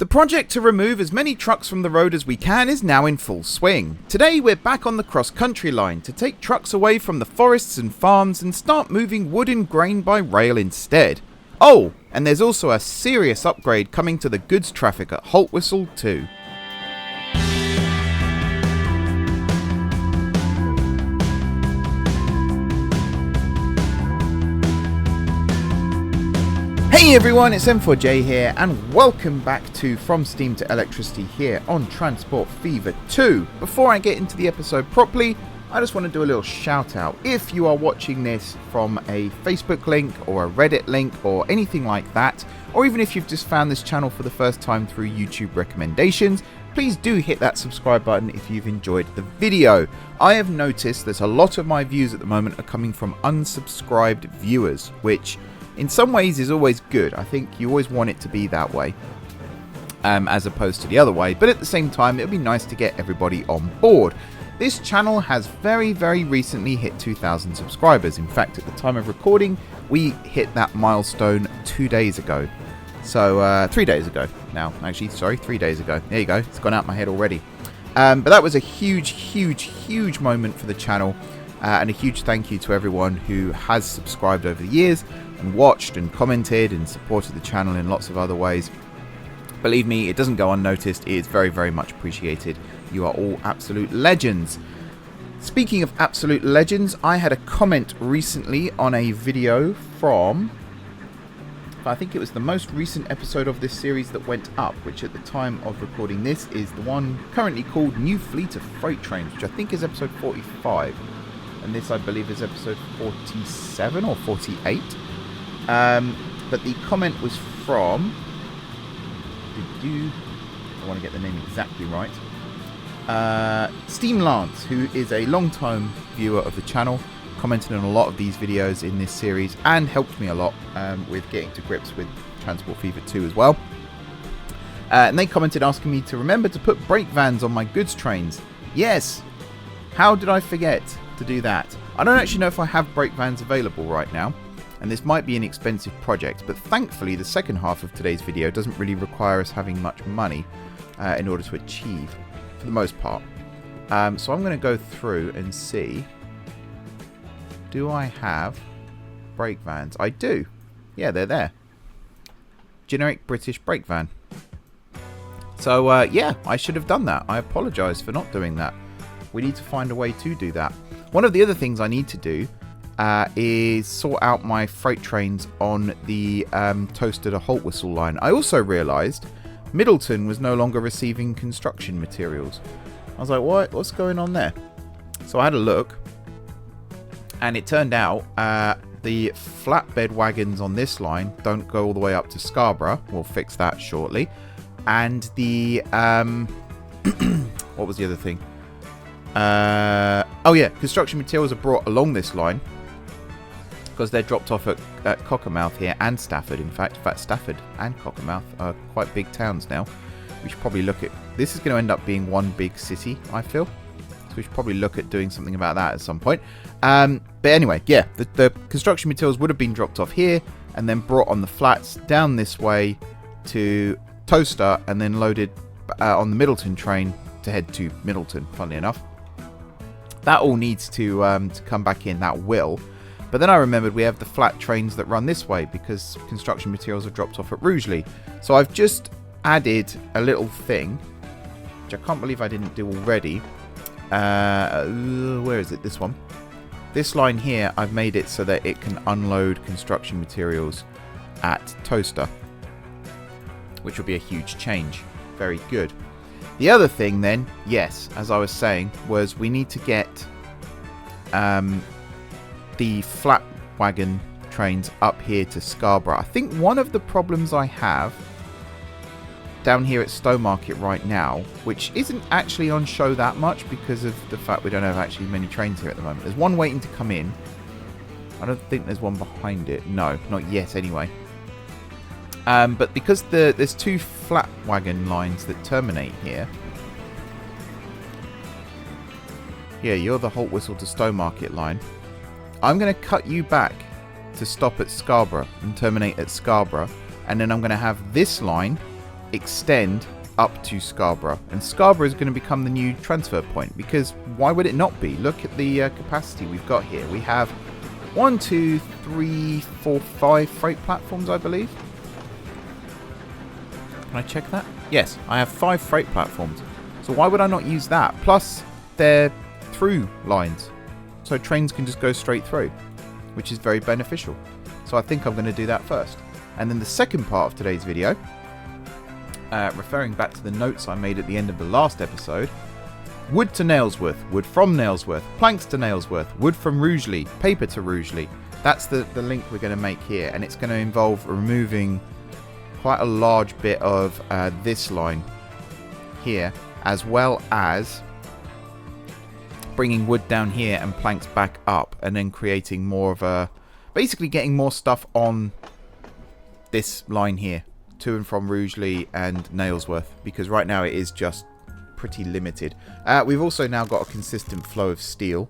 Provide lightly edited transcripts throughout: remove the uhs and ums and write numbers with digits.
The project to remove as many trucks from the road as we can is now in full swing. Today we're back on the cross-country line to take trucks away from the forests and farms and start moving wood and grain by rail instead. Oh, and there's also a serious upgrade coming to the goods traffic at Haltwhistle too. Hey everyone, it's M4J here and welcome back to From Steam to Electricity here on Transport Fever 2. Before I get into the episode properly, I just want to do a little shout out. If you are watching this from a Facebook link or a Reddit link or anything like that, or even if you've just found this channel for the first time through YouTube recommendations, please do hit that subscribe button if you've enjoyed the video. I have noticed that a lot of my views at the moment are coming from unsubscribed viewers, which in some ways is always good. I think you always want it to be that way, as opposed to the other way. But at the same time, it would be nice to get everybody on board. This channel has very recently hit 2,000 subscribers. In fact, at the time of recording, we hit that milestone 2 days ago. So 3 days ago now. Actually, sorry, 3 days ago. There you go. It's gone out my head already. But that was a huge moment for the channel. And a huge thank you to everyone who has subscribed over the years and watched and commented and supported the channel in lots of other ways. Believe me, it doesn't go unnoticed. It is very much appreciated. You are all absolute legends. Speaking of absolute legends, I had a comment recently on a video from, I think it was the most recent episode of this series that went up, which at the time of recording this is the one currently called New Fleet of Freight Trains, which I think is episode 45. And this, I believe, is episode 47 or 48. But the comment was from... I want to get the name exactly right. Steam Lance, who is a long-time viewer of the channel, commented on a lot of these videos in this series and helped me a lot with getting to grips with Transport Fever 2 as well. And they commented asking me to remember to put brake vans on my goods trains. Yes! How did I forget to do that? I don't actually know if I have brake vans available right now, and this might be an expensive project, but thankfully the second half of today's video doesn't really require us having much money in order to achieve, for the most part. So I'm going to go through and see, do I have brake vans? I do. Yeah, they're there. Generic British brake van. So yeah, I should have done that. I apologise for not doing that. We need to find a way to do that. One of the other things I need to do is sort out my freight trains on the Toaster to Haltwhistle line. I also realised Middleton was no longer receiving construction materials. I was like, what's going on there? So I had a look, and it turned out the flatbed wagons on this line don't go all the way up to Scarborough. We'll fix that shortly. And the what was the other thing? Oh yeah, construction materials are brought along this line because they're dropped off at Cockermouth here and Stafford. In fact, Stafford and Cockermouth are quite big towns now. We should probably look at... This is going to end up being one big city, I feel. So we should probably look at doing something about that at some point. But anyway, yeah, the construction materials would have been dropped off here and then brought on the flats down this way to Toaster and then loaded on the Middleton train to head to Middleton, funnily enough. That all needs to come back in, that will. But then I remembered we have the flat trains that run this way because construction materials are dropped off at Rugeley. So I've just added a little thing, which I can't believe I didn't do already. Where is it? This one. This line here, I've made it so that it can unload construction materials at Toaster, which will be a huge change. Very good. The other thing then, yes, as I was saying, was we need to get the flat wagon trains up here to Scarborough. I think one of the problems I have down here at Stowmarket right now, which isn't actually on show that much because of the fact we don't have actually many trains here at the moment. There's one waiting to come in. I don't think there's one behind it. No, not yet anyway. But because there's two flat wagon lines that terminate here. Yeah, you're the Haltwhistle to Stowmarket line. I'm going to cut you back to stop at Scarborough and terminate at Scarborough. And then I'm going to have this line extend up to Scarborough. And Scarborough is going to become the new transfer point, because why would it not be? Look at the capacity we've got here. We have 1, 2, 3, 4, 5 freight platforms, I believe. Can I check that? Yes, I have 5 freight platforms. So why would I not use that? Plus, they're through lines. So trains can just go straight through, which is very beneficial. So I think I'm going to do that first. And then the second part of today's video, referring back to the notes I made at the end of the last episode, wood to Nailsworth, wood from Nailsworth, planks to Nailsworth, wood from Rugeley, paper to Rugeley. That's the link we're going to make here, and it's going to involve removing quite a large bit of this line here, as well as bringing wood down here and planks back up, and then creating more of a, basically getting more stuff on this line here to and from Rugeley and Nailsworth, because right now it is just pretty limited. We've also now got a consistent flow of steel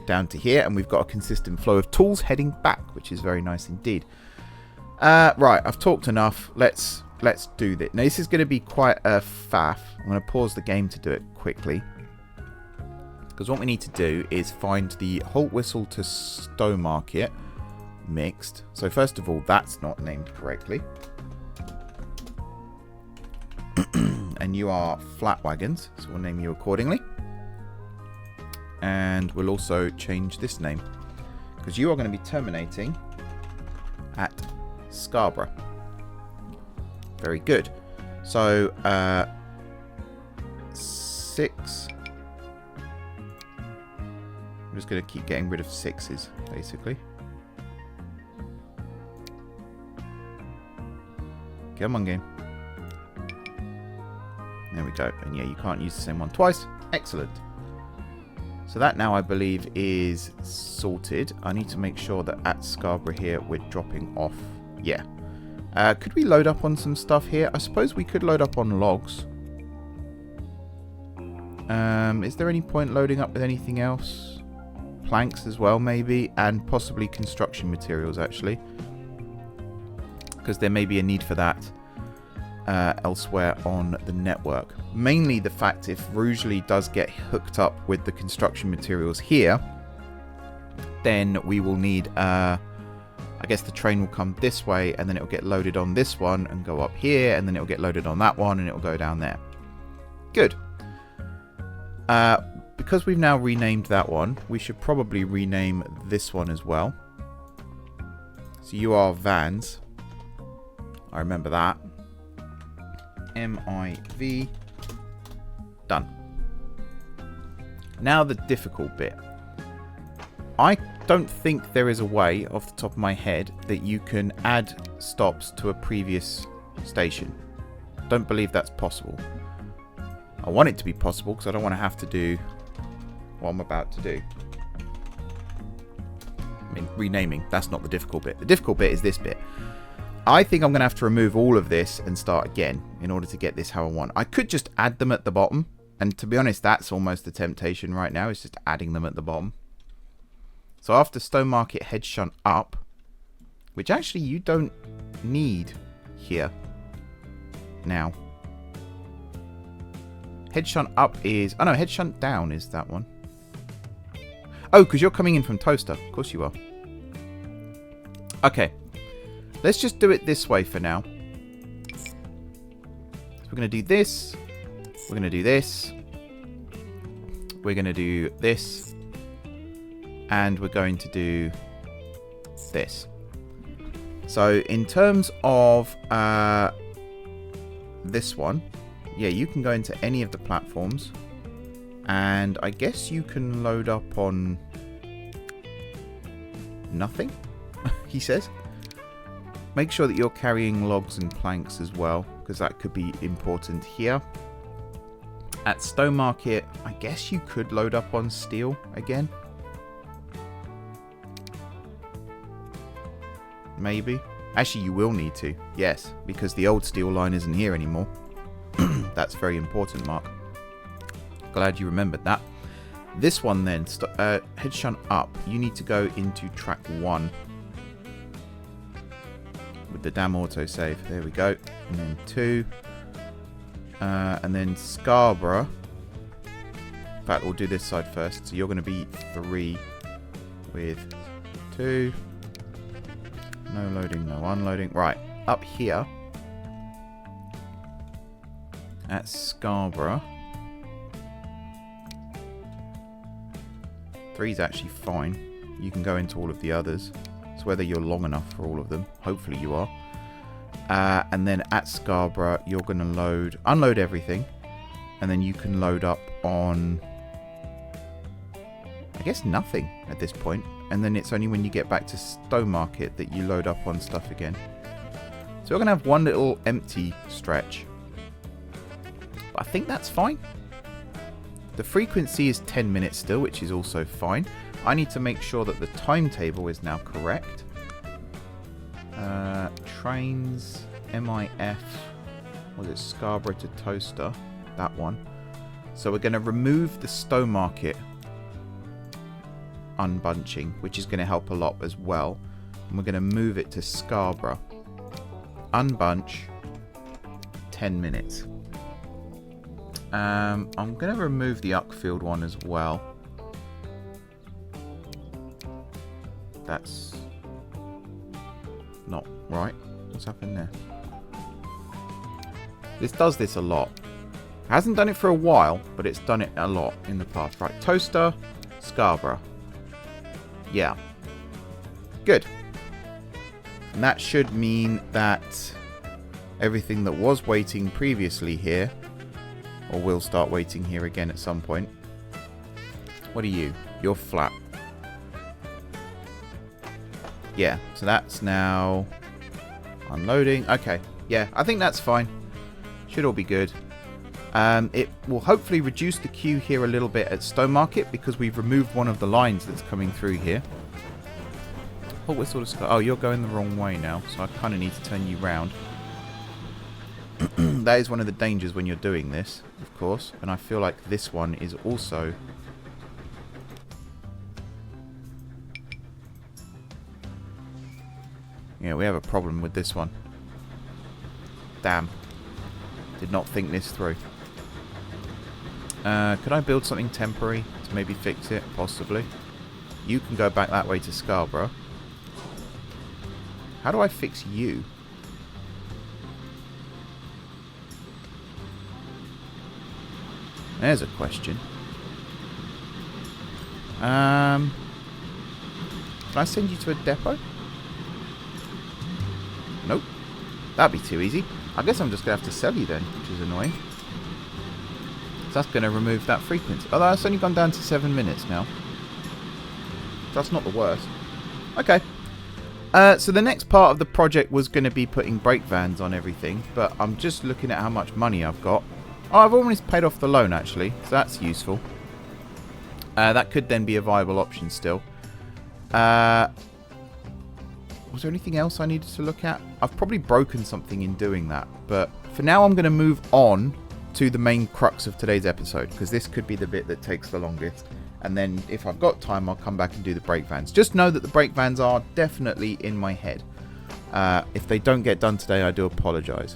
down to here, and we've got a consistent flow of tools heading back, which is very nice indeed. Right, I've talked enough. Let's do this. Now, this is going to be quite a faff. I'm going to pause the game to do it quickly, because what we need to do is find the Haltwhistle to Stowmarket mixed. So first of all, that's not named correctly. And you are Flatwagons, so we'll name you accordingly. And we'll also change this name, because you are going to be terminating at Scarborough. Very good. So 6. I'm just going to keep getting rid of 6s, basically. Come on, game. There we go. And yeah, you can't use the same one twice. Excellent. So that now, I believe, is sorted. I need to make sure that at Scarborough here, we're dropping off. Yeah. Could we load up on some stuff here? I suppose we could load up on logs. Is there any point loading up with anything else? Planks as well, maybe. And possibly construction materials, actually. Because there may be a need for that elsewhere on the network. Mainly the fact if Rugeley does get hooked up with the construction materials here, then we will need, I guess the train will come this way, and then it will get loaded on this one and go up here, and then it will get loaded on that one and it will go down there. Good. Because we've now renamed that one, we should probably rename this one as well. So you are Vans. I remember that. MIV. Done. Now the difficult bit. I don't think there is a way, off the top of my head, that you can add stops to a previous station. Don't believe that's possible. I want it to be possible, because I don't want to have to do what I'm about to do. I mean, renaming. That's not the difficult bit. The difficult bit is this bit. I think I'm going to have to remove all of this and start again in order to get this how I want. I could just add them at the bottom. And to be honest, that's almost the temptation right now, is just adding them at the bottom. So after Stowmarket head shunt up, which actually you don't need here now. Head shunt up is... Oh no, head shunt down is that one. Oh, because you're coming in from Toaster. Of course you are. Okay. Let's just do it this way for now. So we're going to do this. We're going to do this. We're going to do this. And we're going to do this. So in terms of this one, yeah, you can go into any of the platforms. And I guess you can load up on nothing, he says. Make sure that you're carrying logs and planks as well, because that could be important here. At Stowmarket, I guess you could load up on steel again. Maybe. Actually, you will need to. Yes, because the old steel line isn't here anymore. That's very important, Mark. Glad you remembered that. This one then, head shunt up. You need to go into track 1. With the damn autosave. There we go. And then 2. And then Scarborough. In fact, we'll do this side first. So you're going to be 3 with 2. No loading, no unloading. Right, up here at Scarborough. 3 is actually fine. You can go into all of the others. It's whether you're long enough for all of them. Hopefully you are. And then at Scarborough, you're going to unload everything. And then you can load up on, I guess, nothing at this point. And then it's only when you get back to Stowmarket that you load up on stuff again. So we're going to have one little empty stretch. But I think that's fine. The frequency is 10 minutes still, which is also fine. I need to make sure that the timetable is now correct. Trains, MIF, was it Scarborough to Toaster? That one. So we're going to remove the Stowmarket unbunching, which is going to help a lot as well. And we're going to move it to Scarborough. Unbunch, 10 minutes. I'm going to remove the Uckfield one as well. That's not right. What's happened there? This does this a lot. It hasn't done it for a while, but it's done it a lot in the past. Right, Toaster, Scarborough. Yeah. Good. And that should mean that everything that was waiting previously here, or will start waiting here again at some point. What are you? You're flat. Yeah, so that's now unloading. Okay, yeah, I think that's fine. Should all be good. It will hopefully reduce the queue here a little bit at Stowmarket because we've removed one of the lines that's coming through here. Oh, you're going the wrong way now, so I kind of need to turn you round. That is one of the dangers when you're doing this, of course. And I feel like this one is also... Yeah, we have a problem with this one. Damn. Did not think this through. Could I build something temporary to maybe fix it? Possibly. You can go back that way to Scarborough. How do I fix you? There's a question. Can I send you to a depot? Nope. That'd be too easy. I guess I'm just going to have to sell you then, which is annoying. So that's going to remove that frequency. Although it's only gone down to 7 minutes now. That's not the worst. Okay. So the next part of the project was going to be putting brake vans on everything. But I'm just looking at how much money I've got. Oh, I've almost paid off the loan, actually. So that's useful. That could then be a viable option still. Was there anything else I needed to look at? I've probably broken something in doing that. But for now, I'm going to move on to the main crux of today's episode. Because this could be the bit that takes the longest. And then if I've got time, I'll come back and do the brake vans. Just know that the brake vans are definitely in my head. If they don't get done today, I do apologise.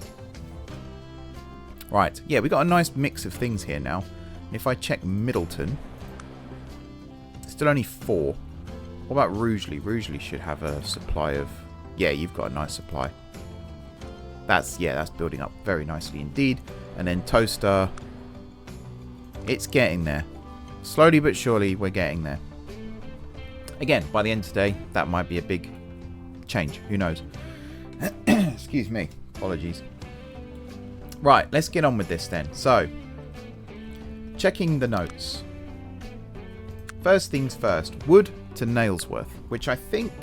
Right, yeah, we got a nice mix of things here now. And if I check Middleton, still only 4. What about Rugeley? Rugeley should have a supply of... Yeah, you've got a nice supply. That's building up very nicely indeed. And then Toaster. It's getting there. Slowly but surely, we're getting there. Again, by the end of today, that might be a big change. Who knows? Excuse me. Apologies. Right, let's get on with this then. So, checking the notes. First things first. Wood to Nailsworth, which I think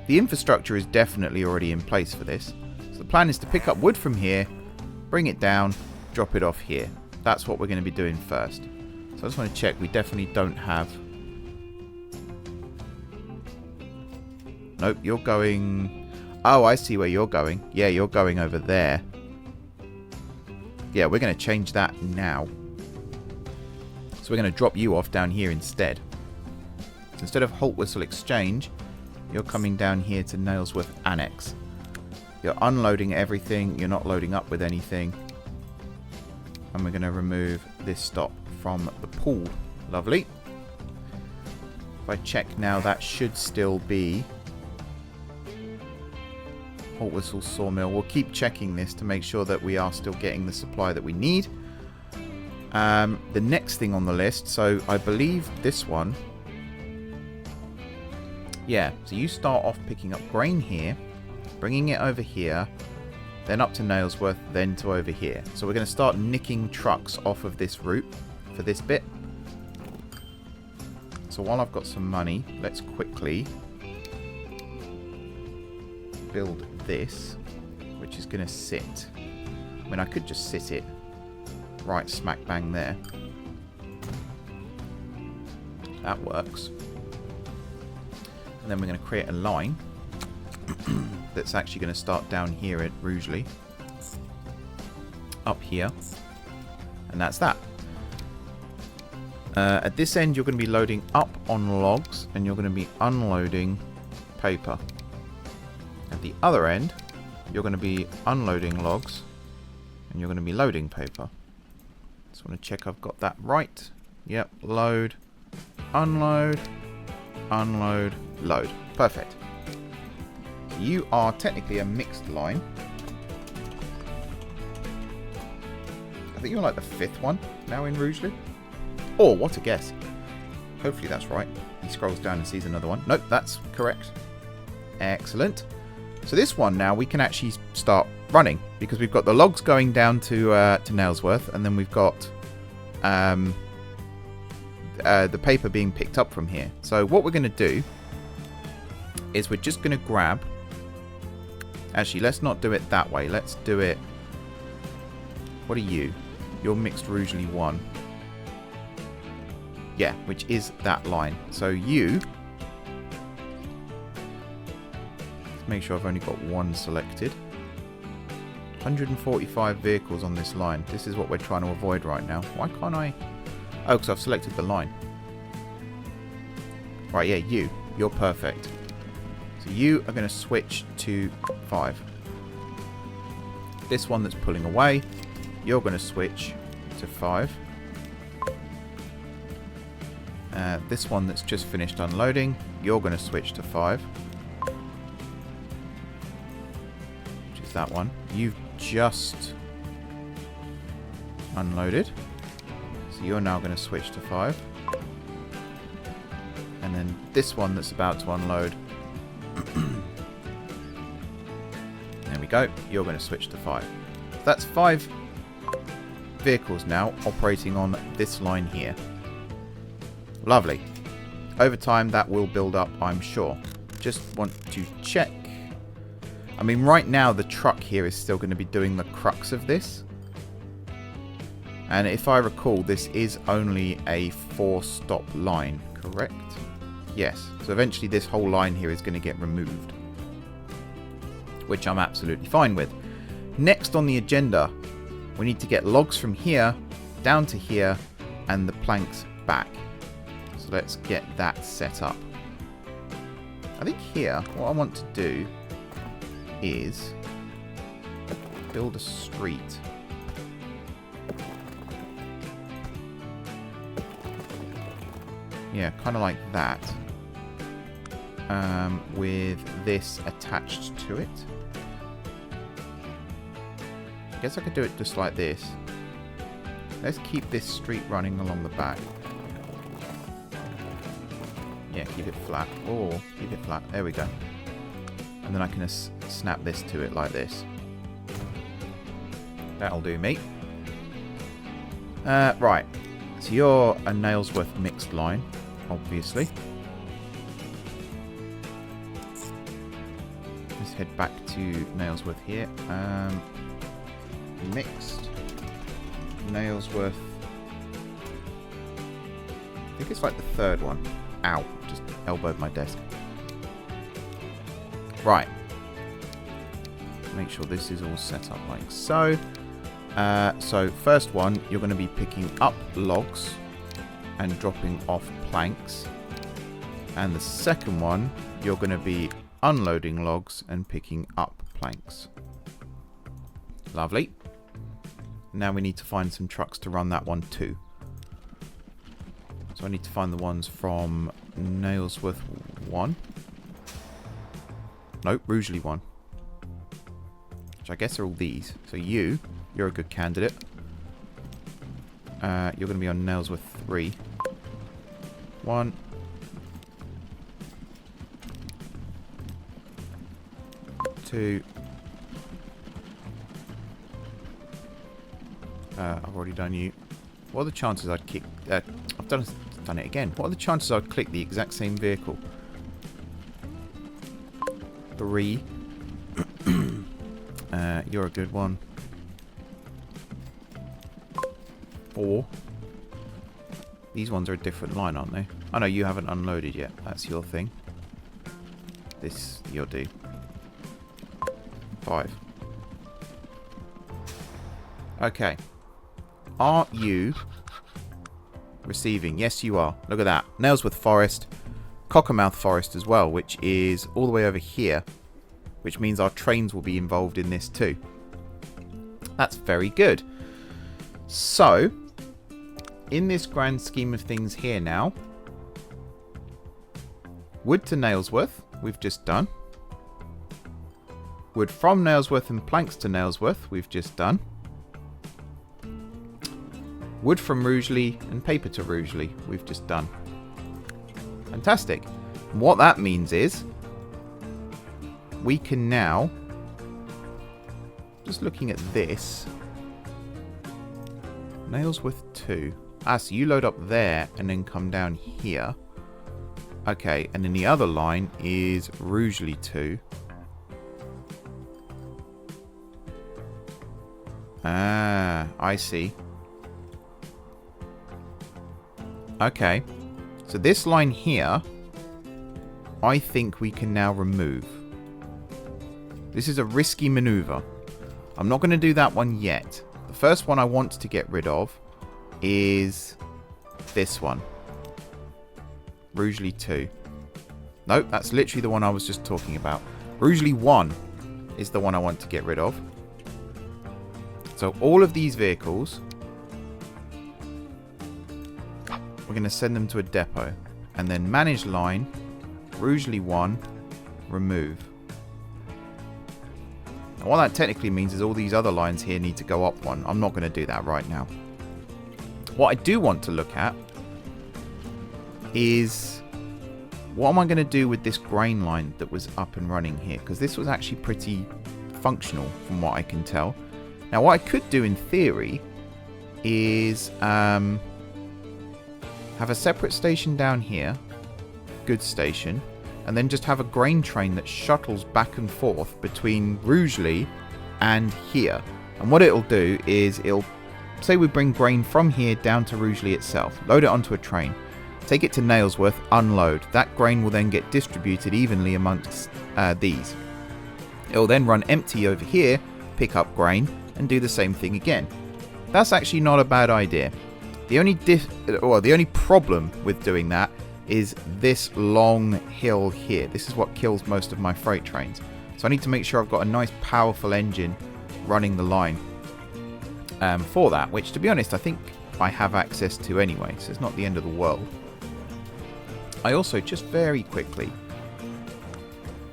the infrastructure is definitely already in place for this. So the plan is to pick up wood from here, bring it down, drop it off here. That's what we're going to be doing first. So I just want to check we definitely don't have... Nope, you're going... Oh, I see where you're going. Yeah, you're going over there. Yeah, we're going to change that now. So we're going to drop you off down here instead. So instead of Haltwhistle Exchange, you're coming down here to Nailsworth Annex. You're unloading everything. You're not loading up with anything. And we're going to remove this stop from the pool. Lovely. If I check now, that should still be Haltwhistle sawmill. We'll keep checking this to make sure that we are still getting the supply that we need. The next thing on the list, so I believe this one. Yeah, so you start off picking up grain here, bringing it over here, then up to Nailsworth, then to over here. So we're going to start nicking trucks off of this route for this bit. So while I've got some money, let's quickly build this, which is going to sit. I mean, I could just sit it right smack bang there. That works. And then we're going to create a line that's actually going to start down here at Rugeley. Up here. And that's that. At this end, you're going to be loading up on logs, and you're going to be unloading paper. At the other end, you're going to be unloading logs, and you're going to be loading paper. Just want to check I've got that right. Yep, load, unload, unload, load. Perfect. So you are technically a mixed line. I think you're like the 5th one now in Rugeley. Oh, what a guess. Hopefully that's right. He scrolls down and sees another one. Nope, that's correct. Excellent. So this one now we can actually start running because we've got the logs going down to Nailsworth, and then we've got the paper being picked up from here. So what we're going to do is we're just going to grab... Actually, let's not do it that way. Let's do it... What are you? You're mixed Rugeley 1. Yeah, which is that line. So you... Let's make sure I've only got one selected. 145 vehicles on this line. This is what we're trying to avoid right now. Why can't I... Oh, because I've selected the line. Right, yeah, you. You're perfect. So you are going to switch to 5. This one that's pulling away, you're going to switch to 5. This one that's just finished unloading, you're going to switch to 5. Which is that one. You've just unloaded. So you're now going to switch to 5. And then this one that's about to unload. There we go. You're going to switch to 5. So that's 5 vehicles now operating on this line here. Lovely. Over time that will build up, I'm sure. Just want to check. I mean, right now the truck here is still going to be doing the crux of this. And if I recall, this is only a 4-stop line, correct? Yes. So eventually this whole line here is going to get removed, which I'm absolutely fine with. Next on the agenda, we need to get logs from here down to here and the planks back. So let's get that set up. I think here, what I want to do is build a street. Yeah, kind of like that. With this attached to it. I guess I could do it just like this. Let's keep this street running along the back. Yeah, keep it flat. Oh, keep it flat. There we go. And then I can snap this to it like this. That'll do me. Right. So you're a Nailsworth mixed line, obviously. Let's head back to Nailsworth here. Mixed Nailsworth. I think it's like the 3rd one. Ow, just elbowed my desk. Right. Make sure this is all set up like so. So first one, you're going to be picking up logs and dropping off planks. And the second one, you're going to be unloading logs and picking up planks. Lovely. now we need to find some trucks to run that one too. So I need to find the ones from Nailsworth 1. Nope, Rugeley 1. Which I guess are all these. So you're a good candidate. You're going to be on Nailsworth 3. 1. 2. I've already done you. What are the chances I'd kick... I've done it again. What are the chances I'd click the exact same vehicle? 3. You're a good one. 4. These ones are a different line, aren't they? Oh no, you haven't unloaded yet. That's your thing. This you'll do. 5. Okay. Are you receiving? Yes, you are. Look at that. Nailsworth Forest. Cockermouth Forest as well, which is all the way over here. Which means our trains will be involved in this too. That's very good. So, in this grand scheme of things here now, wood to Nailsworth, we've just done. Wood from Nailsworth and planks to Nailsworth, we've just done. Wood from Rugeley and paper to Rugeley, we've just done. Fantastic. And what that means is, we can now, just looking at this, Nailsworth 2. Ah, so you load up there and then come down here. Okay, and then the other line is Rugeley 2. Ah, I see. Okay, so this line here, I think we can now remove. This is a risky maneuver. I'm not going to do that one yet. The first one I want to get rid of is this one. Rugeley 2. Nope, that's literally the one I was just talking about. Rugeley 1 is the one I want to get rid of. So all of these vehicles, we're going to send them to a depot. And then manage line, Rugeley 1, remove. And what that technically means is all these other lines here need to go up one. I'm not going to do that right now. What I do want to look at is what am I going to do with this grain line that was up and running here? Because this was actually pretty functional from what I can tell. Now what I could do in theory is have a separate station down here, goods station, and then just have a grain train that shuttles back and forth between Rugeley and here. And what it'll do is it'll say we bring grain from here down to Rugeley itself, load it onto a train, take it to Nailsworth, unload. That grain will then get distributed evenly amongst these. It'll then run empty over here, pick up grain, and do the same thing again. That's actually not a bad idea. The only problem with doing that is this long hill here. This is what kills most of my freight trains. So I need to make sure I've got a nice powerful engine running the line for that, which to be honest I think I have access to anyway, so it's not the end of the world. I also just very quickly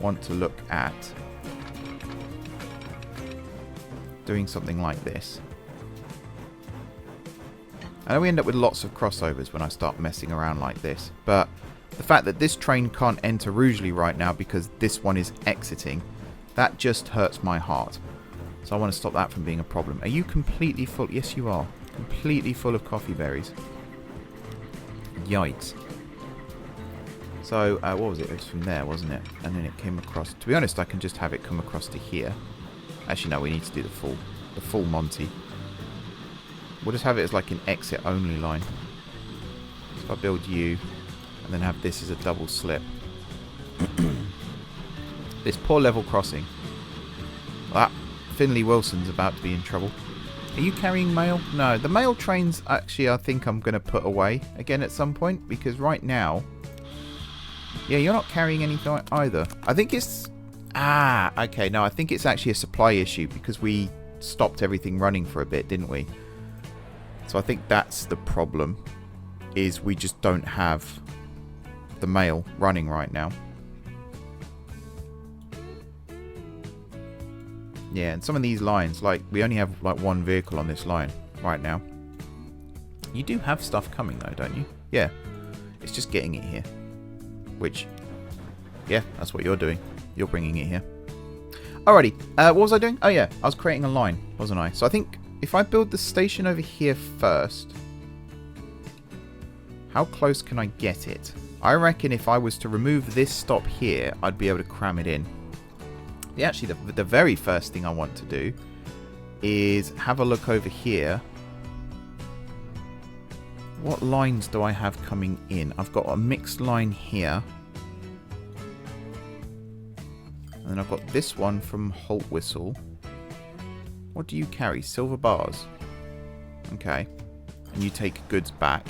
want to look at doing something like this. I know we end up with lots of crossovers when I start messing around like this, but the fact that this train can't enter Rugeley right now because this one is exiting, that just hurts my heart. So I want to stop that from being a problem. Are you completely full? Yes, you are. Completely full of coffee berries. Yikes. So, what was it? It was from there, wasn't it? And then it came across. To be honest, I can just have it come across to here. Actually, no, we need to do the full Monty. We'll just have it as like an exit only line. So if I build you and then have this as a double slip. This poor level crossing. Well, that Finley Wilson's about to be in trouble. Are you carrying mail? No, the mail trains actually I think I'm going to put away again at some point, because right now, yeah, you're not carrying anything either. I think it's, okay, no, I think it's actually a supply issue because we stopped everything running for a bit, didn't we? So I think that's the problem, is we just don't have the mail running right now. Yeah, and some of these lines, like, we only have like one vehicle on this line right now. You do have stuff coming though, don't you? Yeah. It's just getting it here. Which, yeah, that's what you're doing. You're bringing it here. Alrighty, what was I doing? Oh yeah, I was creating a line, wasn't I? So I think if I build the station over here first, how close can I get it? I reckon if I was to remove this stop here, I'd be able to cram it in. Actually, the very first thing I want to do is have a look over here. What lines do I have coming in? I've got a mixed line here. And then I've got this one from Haltwhistle. What do you carry? Silver bars. Okay. And you take goods back.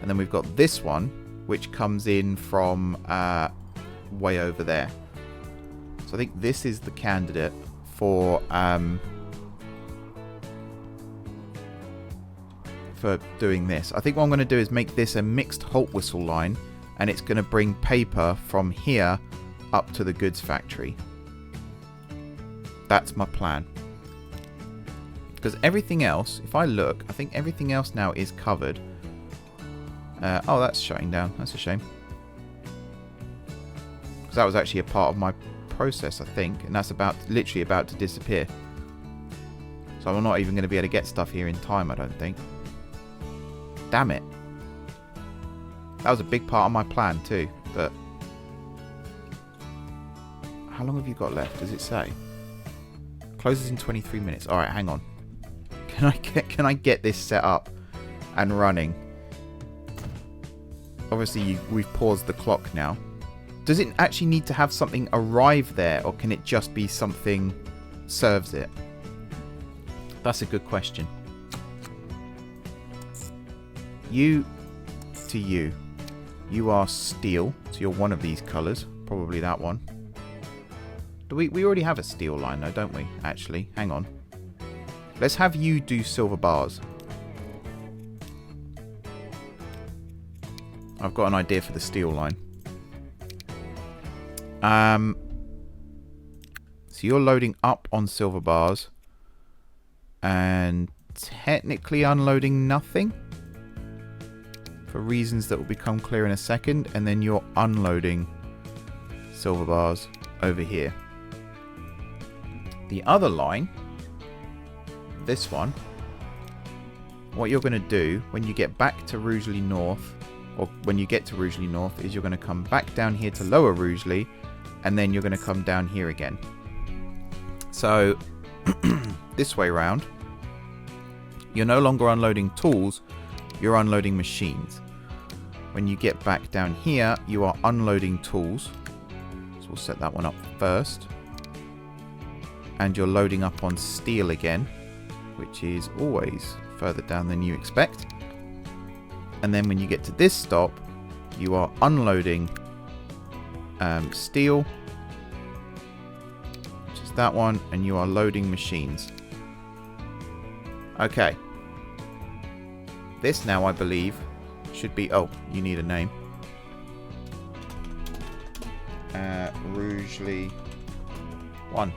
And then we've got this one, which comes in from way over there. So I think this is the candidate for doing this. I think what I'm going to do is make this a mixed Haltwhistle line, and it's going to bring paper from here up to the goods factory. That's my plan. Because everything else, if I look, I think everything else now is covered. Oh, that's shutting down. That's a shame. Because that was actually a part of my process, I think, and that's literally about to disappear. So I'm not even going to be able to get stuff here in time, I don't think. Damn it. That was a big part of my plan too, but how long have you got left? Does it say? Closes in 23 minutes. Alright, hang on. Can I get this set up and running? Obviously we've paused the clock now. Does it actually need to have something arrive there, or can it just be something serves it? That's a good question. You are steel, so you're one of these colours, probably that one. We already have a steel line though, don't we? Actually, hang on. Let's have you do silver bars. I've got an idea for the steel line. So you're loading up on silver bars and technically unloading nothing for reasons that will become clear in a second, and then you're unloading silver bars over here. The other line, this one, what you're going to do when you get back to Rugeley North, or when you get to Rugeley North, is you're going to come back down here to Lower Rugeley, and then you're going to come down here again. So this way round, you're no longer unloading tools, you're unloading machines. When you get back down here, you are unloading tools. So we'll set that one up first. And you're loading up on steel again, which is always further down than you expect. And then when you get to this stop, you are unloading steel, which is that one, and you are loading machines. Okay. This now, I believe, should be... Oh, you need a name. Rugeley 1.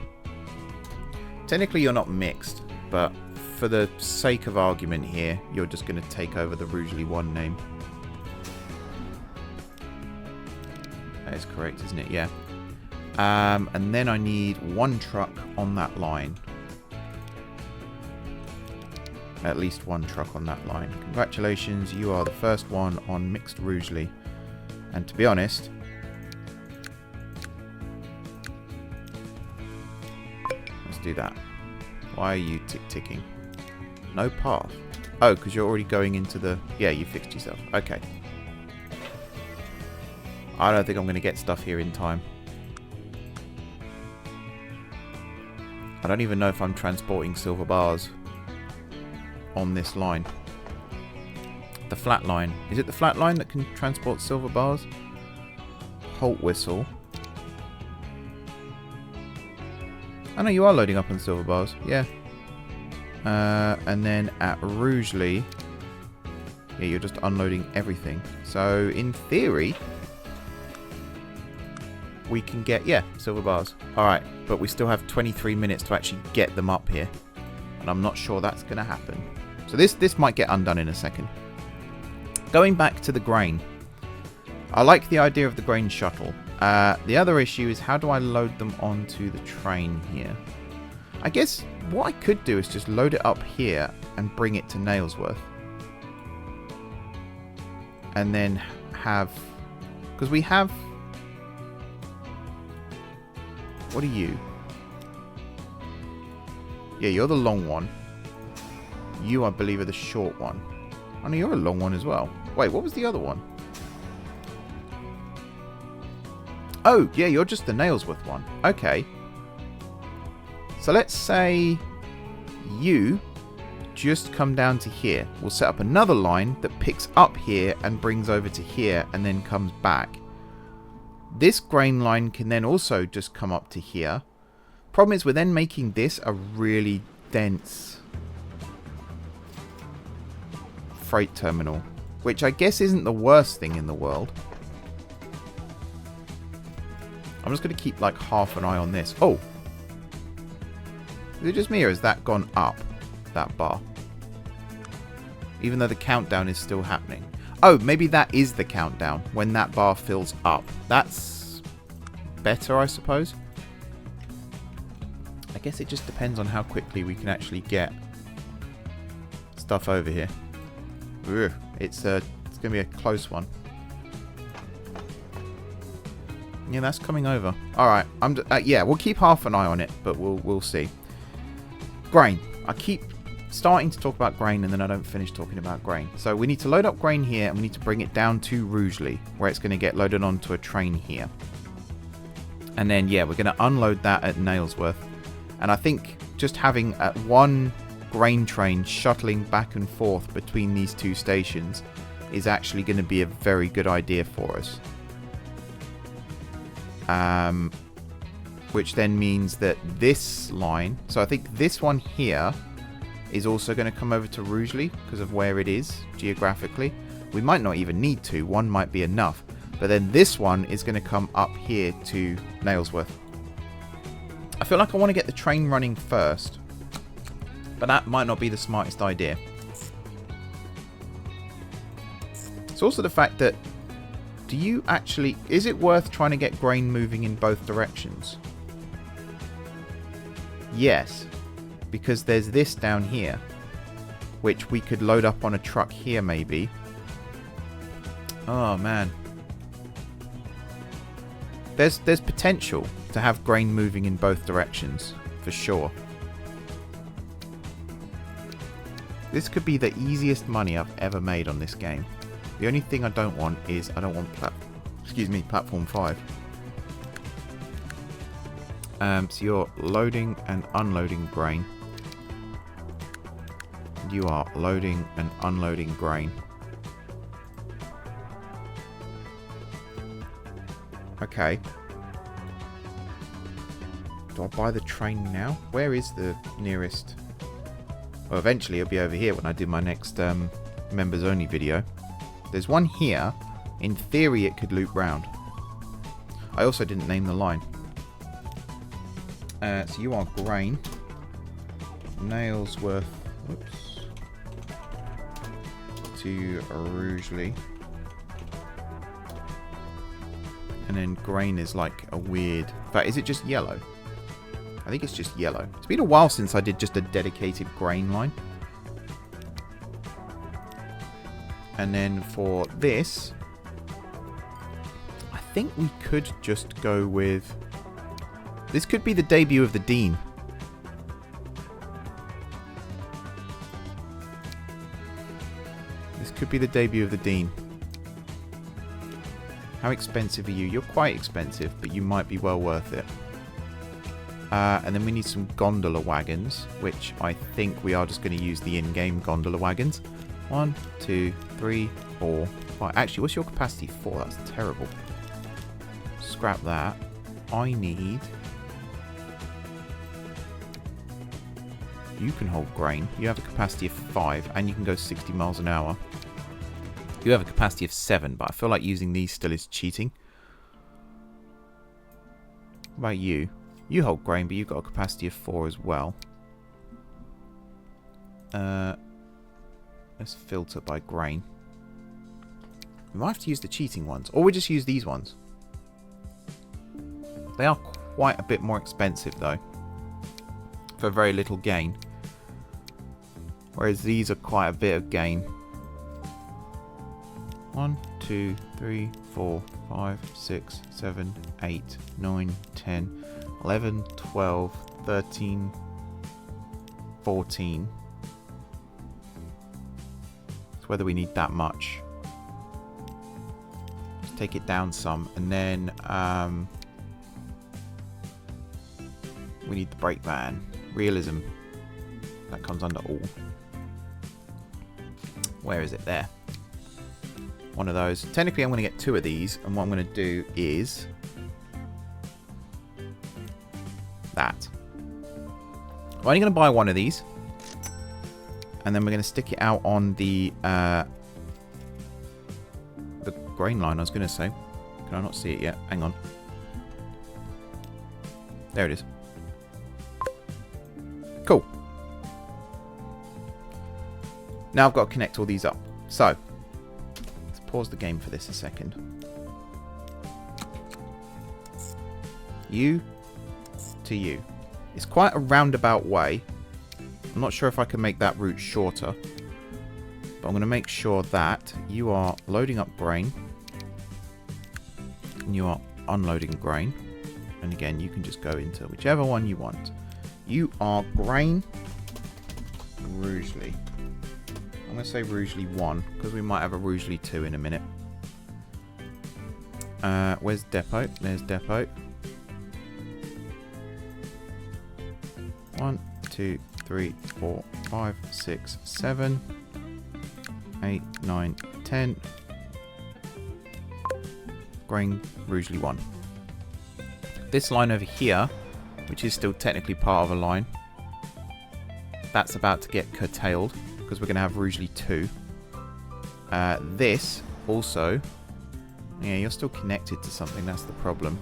Technically, you're not mixed, but for the sake of argument here, you're just going to take over the Rugeley 1 name. That is correct, isn't it? Yeah. And then I need one truck on that line. At least one truck on that line. Congratulations, you are the first one on mixed Rugeley. And to be honest, let's do that. Why are you ticking? No path. Oh, because you're already going into the... Yeah, you fixed yourself. Okay. I don't think I'm going to get stuff here in time. I don't even know if I'm transporting silver bars on this line. The flat line. Is it the flat line that can transport silver bars? Haltwhistle. I know you are loading up on silver bars. Yeah. And then at Rugeley, yeah, you're just unloading everything. So in theory, we can get, yeah, silver bars. Alright, but we still have 23 minutes to actually get them up here. And I'm not sure that's going to happen. So this might get undone in a second. Going back to the grain. I like the idea of the grain shuttle. The other issue is how do I load them onto the train here? I guess what I could do is just load it up here and bring it to Nailsworth. And then have... Because we have... What are you? Yeah, you're the long one. You, I believe, are the short one. Oh, no, you're a long one as well. Wait, what was the other one? Oh, yeah, you're just the Nailsworth one. Okay. So let's say you just come down to here. We'll set up another line that picks up here and brings over to here and then comes back. This grain line can then also just come up to here. Problem is we're then making this a really dense freight terminal, which I guess isn't the worst thing in the world. I'm just going to keep like half an eye on this. Oh! Is it just me or has that gone up, that bar? Even though the countdown is still happening. Oh, maybe that is the countdown when that bar fills up. That's better, I suppose. I guess it just depends on how quickly we can actually get stuff over here. Ugh, it's going to be a close one. Yeah, that's coming over. All right, yeah, we'll keep half an eye on it, but we'll see. Grain. I keep starting to talk about grain and then I don't finish talking about grain. So we need to load up grain here and we need to bring it down to Rugeley, where it's going to get loaded onto a train here. And then, yeah, we're going to unload that at Nailsworth. And I think just having one grain train shuttling back and forth between these two stations is actually going to be a very good idea for us. Which then means that this line, so I think this one here is also going to come over to Rugeley because of where it is geographically. We might not even need to, one might be enough. But then this one is going to come up here to Nailsworth. I feel like I want to get the train running first, but that might not be the smartest idea. It's also the fact that, do you actually, is it worth trying to get grain moving in both directions? Yes, because there's this down here, which we could load up on a truck here maybe. Oh man. There's potential to have grain moving in both directions, for sure. This could be the easiest money I've ever made on this game. The only thing I don't want is, I don't want platform 5. So you're loading and unloading grain. You are loading and unloading grain. Okay. Do I buy the train now? Where is the nearest? Well, eventually it'll be over here when I do my next members only video. There's one here. In theory it could loop round. I also didn't name the line. So you are grain. Nailsworth. Whoops. To Rugeley. And then grain is like a weird... In fact, is it just yellow? I think it's just yellow. It's been a while since I did just a dedicated grain line. And then for this, I think we could just go with... This could be the debut of the Dean. This could be the debut of the Dean. How expensive are you? You're quite expensive, but you might be well worth it. And then we need some gondola wagons, which I think we are just going to use the in-game gondola wagons. 1, 2, 3, 4, 5. Actually, what's your capacity? 4. That's terrible. Scrap that. I need... You can hold grain. You have a capacity of 5 and you can go 60 miles an hour. You have a capacity of 7, but I feel like using these still is cheating. What about you? You hold grain, but you've got a capacity of 4 as well. Let's filter by grain. We might have to use the cheating ones, or we just use these ones. They are quite a bit more expensive though, for very little gain. Whereas these are quite a bit of gain. 1, 2, 3, 4, 5, 6, 7, 8, 9, 10, 11, 12, 13, 14. So whether we need that much. Let's take it down some, and then we need the brake van. Realism. That comes under all. Where is it? There. One of those. Technically I'm going to get 2 of these, and what I'm going to do is that. I'm only going to buy 1 of these, and then we're going to stick it out on the grain line, I was going to say. Can I not see it yet? Hang on. There it is. Cool. Now I've got to connect all these up. So, let's pause the game for this a second. You to you. It's quite a roundabout way. I'm not sure if I can make that route shorter. But I'm going to make sure that you are loading up grain. And you are unloading grain. And again, you can just go into whichever one you want. You are grain Rugeley. I'm going to say Rugeley 1, because we might have a Rugeley 2 in a minute. Where's depot? There's depot. 1, 2, 3, 4, 5, 6, 7, 8, 9, 10. Grain Rugeley 1. This line over here, which is still technically part of a line, that's about to get curtailed because we're going to have Rugeley 2. This also, yeah, you're still connected to something, that's the problem.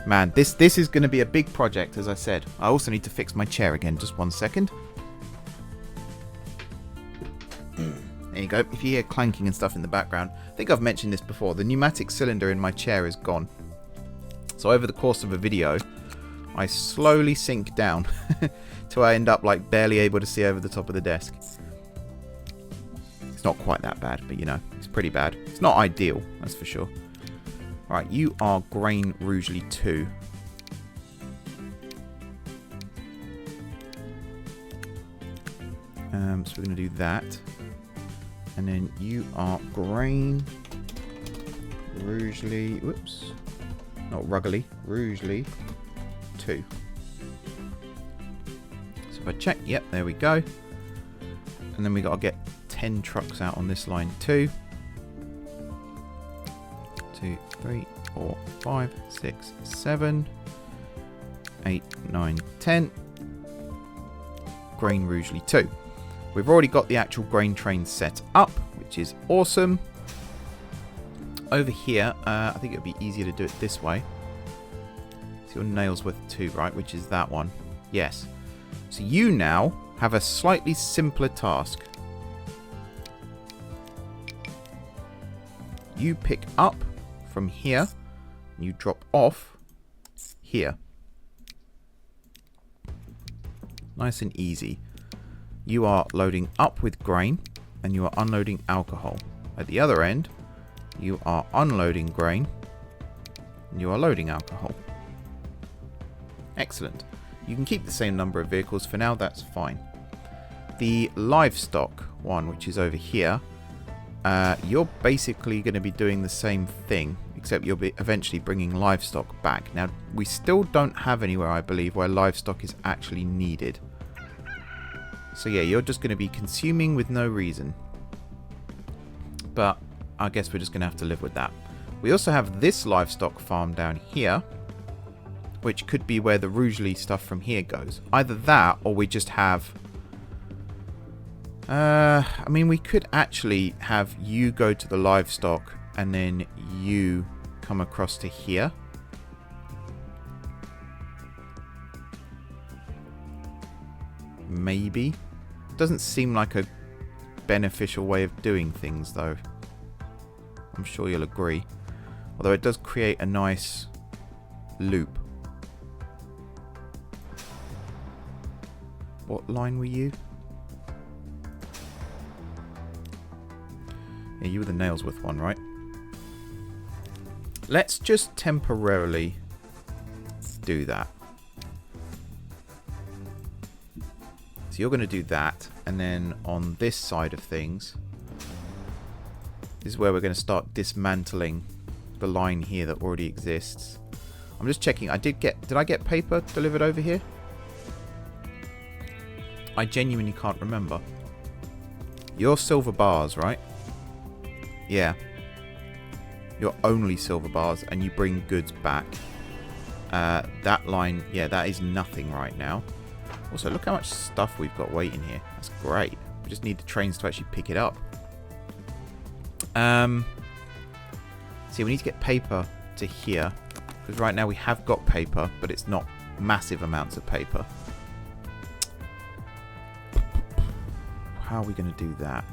Man, this is going to be a big project, as I said. I also need to fix my chair again, just 1 second. There you go. If you hear clanking and stuff in the background, I think I've mentioned this before. The pneumatic cylinder in my chair is gone. So over the course of a video, I slowly sink down till I end up like barely able to see over the top of the desk. It's not quite that bad, but you know, it's pretty bad. It's not ideal, that's for sure. Alright, you are grain Rugeley 2. So we're going to do that. And then you are grain Rugeley, whoops, not Rugeley, Rugeley 2. So if I check, yep, there we go. And then we got to get 10 trucks out on this line too. 2, 3, 4, 5, 6, 7, 8, 9, 10. Grain Rugeley 2. We've already got the actual grain train set up, which is awesome. Over here, I think it would be easier to do it this way. So your nail's worth 2, right? Which is that one. Yes. So you now have a slightly simpler task. You pick up from here, and you drop off here. Nice and easy. You are loading up with grain, and you are unloading alcohol. At the other end, you are unloading grain, and you are loading alcohol. Excellent. You can keep the same number of vehicles for now, that's fine. The livestock one, which is over here, you're basically going to be doing the same thing, except you'll be eventually bringing livestock back. Now, we still don't have anywhere, I believe, where livestock is actually needed. So yeah, you're just going to be consuming with no reason. But I guess we're just going to have to live with that. We also have this livestock farm down here, which could be where the Rougelie stuff from here goes. Either that, or we just have... I mean, we could actually have you go to the livestock, and then you come across to here. Maybe. Doesn't seem like a beneficial way of doing things, though. I'm sure you'll agree. Although it does create a nice loop. What line were you? Yeah, you were the Nailsworth one, right? Let's just temporarily do that. So you're going to do that, and then on this side of things, this is where we're going to start dismantling the line here that already exists. I'm just checking. Did I get paper delivered over here? I genuinely can't remember. You're silver bars, right? Yeah. You're only silver bars, and you bring goods back. That line, yeah, that is nothing right now. Also, look how much stuff we've got waiting here. That's great. We just need the trains to actually pick it up. See, we need to get paper to here. Because right now we have got paper, but it's not massive amounts of paper. How are we going to do that?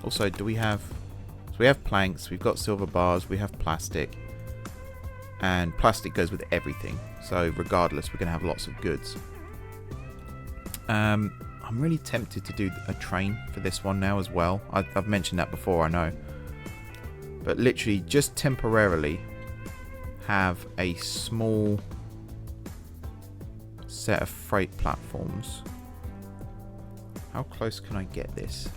Also, do we have... So we have planks, we've got silver bars, we have plastic. And plastic goes with everything. So regardless, we're going to have lots of goods. I'm really tempted to do a train for this one now as well. I've mentioned that before, I know. But literally, just temporarily have a small set of freight platforms. How close can I get this?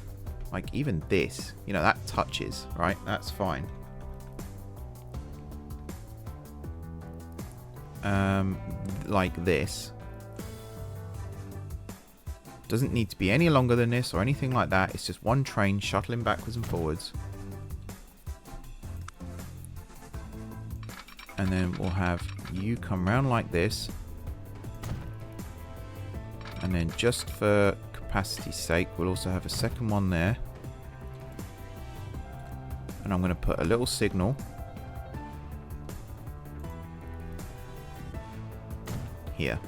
Like, even this. You know, that touches, right? That's fine. Like this. Doesn't need to be any longer than this or anything like that. It's just one train shuttling backwards and forwards. And then we'll have you come round like this. And then just for capacity's sake, we'll also have a second one there. And I'm going to put a little signal here.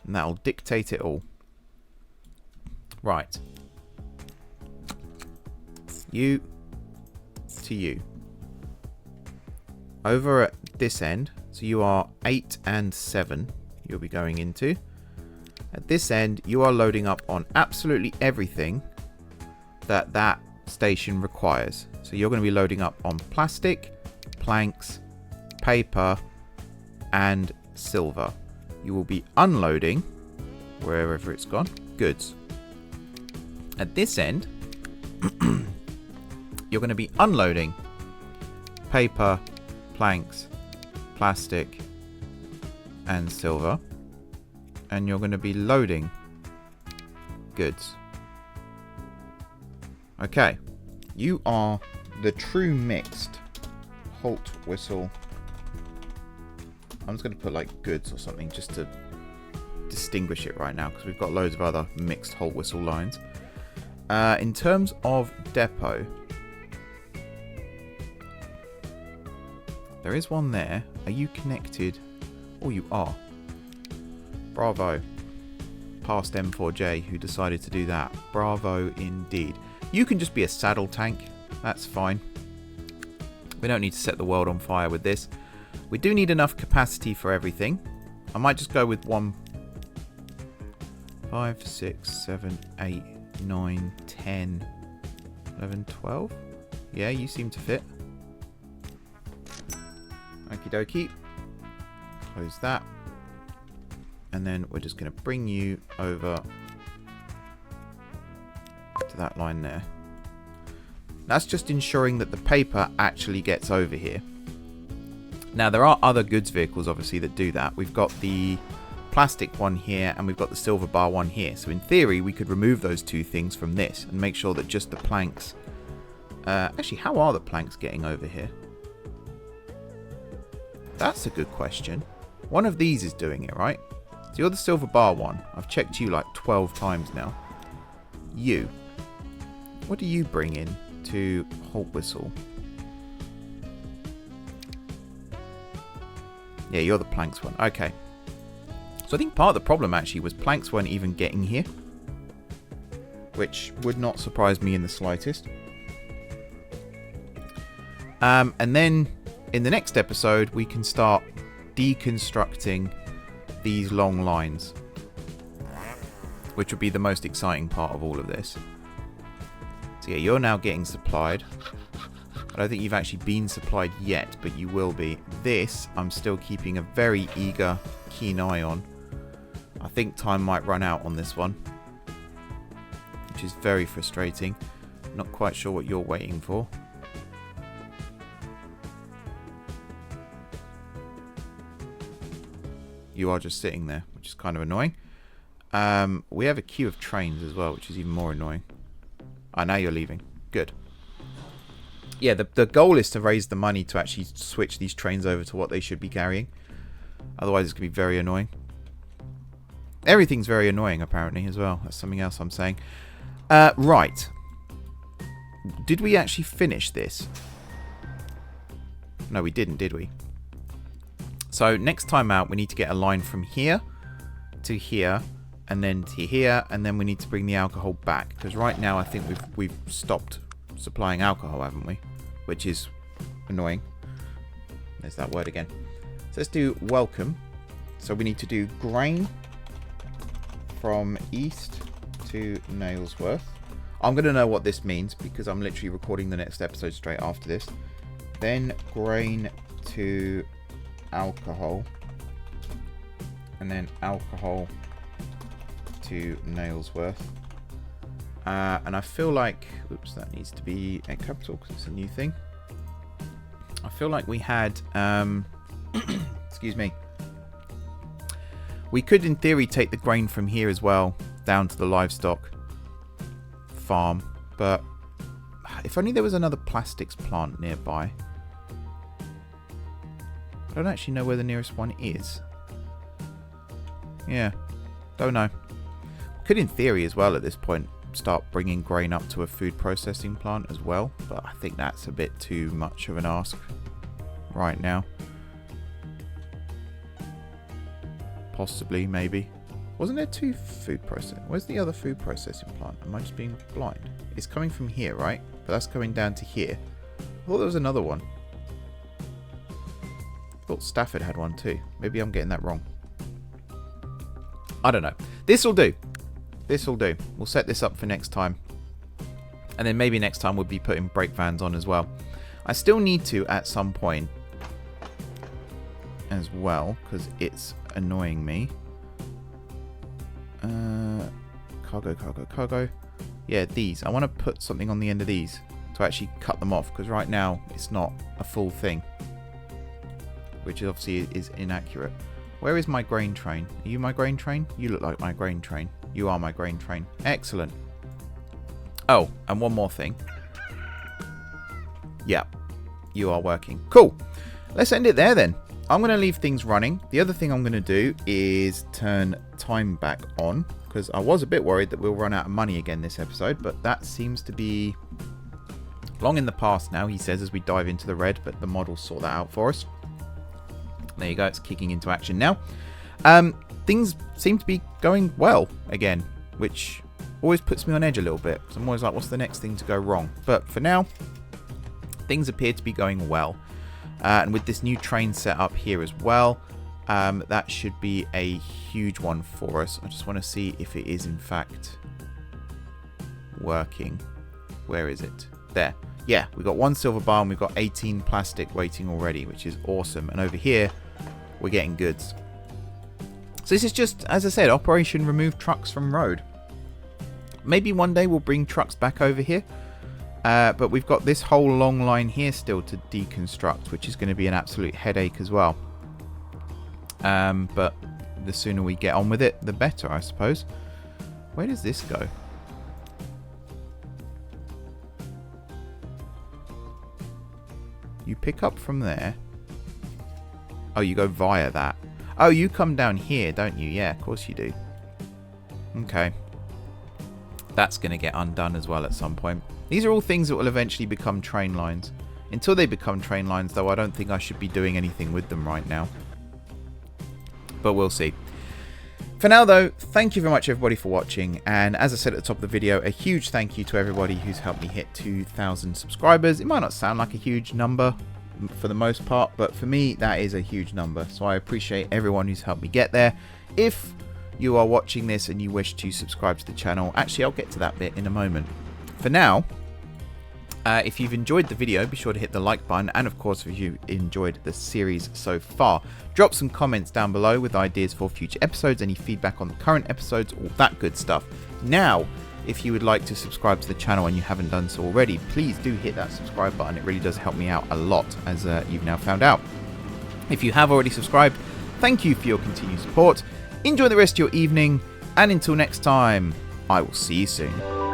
And that'll dictate it all. Right. You to you. Over at this end, so you are 8 and 7 you'll be going into. At this end, you are loading up on absolutely everything that station requires. So you're going to be loading up on plastic, planks, paper, and silver. You will be unloading, wherever it's gone, goods. At this end, you're going to be unloading paper, planks, plastic, and silver. And you're going to be loading goods. Okay. You are the true mixed Haltwhistle. I'm just going to put like goods or something just to distinguish it right now, because we've got loads of other mixed Haltwhistle lines. In terms of depot, there is one there. Are you connected? Oh, you are. Bravo. Past M4J who decided to do that. Bravo indeed. You can just be a saddle tank. That's fine. We don't need to set the world on fire with this. We do need enough capacity for everything. I might just go with 1, 5, 6, 7, 8, 9, 10, 11, 12. Yeah, you seem to fit. Okie dokie. Close that. And then we're just going to bring you over to that line there. That's just ensuring that the paper actually gets over here. Now, there are other goods vehicles, obviously, that do that. We've got the plastic one here, and we've got the silver bar one here. So, in theory, we could remove those two things from this and make sure that just the planks... actually, how are the planks getting over here? That's a good question. One of these is doing it, right? So you're the silver bar one. I've checked you like 12 times now. You. What do you bring in to Haltwhistle? Yeah, you're the planks one. Okay. So I think part of the problem actually was planks weren't even getting here, which would not surprise me in the slightest. And then in the next episode, we can start deconstructing these long lines, which would be the most exciting part of all of this. So yeah, you're now getting supplied. I don't think you've actually been supplied yet, but you will be. This, I'm still keeping a very eager, keen eye on. I think time might run out on this one, which is very frustrating. Not quite sure what you're waiting for. You are just sitting there, which is kind of annoying. We have a queue of trains as well, which is even more annoying. Ah, now you're leaving. Good. Yeah, the goal is to raise the money to actually switch these trains over to what they should be carrying. Otherwise, it's going to be very annoying. Everything's very annoying, apparently, as well. That's something else I'm saying. Right. Did we actually finish this? No, we didn't, did we? So, next time out, we need to get a line from here to here, and then to here, and then we need to bring the alcohol back. Because right now, I think we've stopped supplying alcohol, haven't we? Which is annoying. There's that word again. So let's do welcome. So we need to do grain from east to Nailsworth. I'm going to know what this means because I'm literally recording the next episode straight after this. Then grain to alcohol. And then alcohol to Nailsworth. And I feel like, oops, that needs to be a capital because it's a new thing. I feel like we had, excuse me. We could, in theory, take the grain from here as well down to the livestock farm. But if only there was another plastics plant nearby. I don't actually know where the nearest one is. Yeah, don't know. Could, in theory, as well at this point, start bringing grain up to a food processing plant as well, but I think that's a bit too much of an ask right now. Possibly, maybe. Wasn't there two food processing? Where's the other food processing plant? Am I just being blind? It's coming from here, right? But that's coming down to here. I thought there was another one. I thought Stafford had one too. Maybe I'm getting that wrong. I don't know. This'll do. This'll do. We'll set this up for next time. And then maybe next time we'll be putting brake vans on as well. I still need to at some point as well, because it's annoying me. Cargo. Yeah, these. I want to put something on the end of these to actually cut them off, because right now it's not a full thing. Which obviously is inaccurate. Where is my grain train? Are you my grain train? You look like my grain train. You are my grain train. Excellent. Oh, and one more thing. Yeah, you are working. Cool. Let's end it there then. I'm going to leave things running. The other thing I'm going to do is turn time back on, because I was a bit worried that we'll run out of money again this episode, but that seems to be long in the past now, he says, as we dive into the red, but the mod will sort that out for us. There you go. It's kicking into action now. Things seem to be going well again, which always puts me on edge a little bit. So I'm always like, what's the next thing to go wrong? But for now, things appear to be going well. And with this new train set up here as well, that should be a huge one for us. I just want to see if it is in fact working. Where is it? There. Yeah, we've got one silver bar and we've got 18 plastic waiting already, which is awesome. And over here, we're getting goods. So this is just, as I said, Operation Remove Trucks from Road. Maybe one day we'll bring trucks back over here. But we've got this whole long line here still to deconstruct, which is going to be an absolute headache as well. But the sooner we get on with it, the better, I suppose. Where does this go? You pick up from there. Oh, you go via that. Oh, you come down here, don't you? Yeah, of course you do. Okay. That's going to get undone as well at some point. These are all things that will eventually become train lines. Until they become train lines, though, I don't think I should be doing anything with them right now. But we'll see. For now, though, thank you very much, everybody, for watching. And as I said at the top of the video, a huge thank you to everybody who's helped me hit 2,000 subscribers. It might not sound like a huge number for the most part, but for me, that is a huge number. So I appreciate everyone who's helped me get there. If you are watching this and you wish to subscribe to the channel, actually, I'll get to that bit in a moment. For now, if you've enjoyed the video, be sure to hit the like button, and of course, if you enjoyed the series so far, drop some comments down below with ideas for future episodes, any feedback on the current episodes, all that good stuff. Now, if you would like to subscribe to the channel and you haven't done so already, please do hit that subscribe button. It really does help me out a lot, as you've now found out. If you have already subscribed, thank you for your continued support. Enjoy the rest of your evening, and until next time, I will see you soon.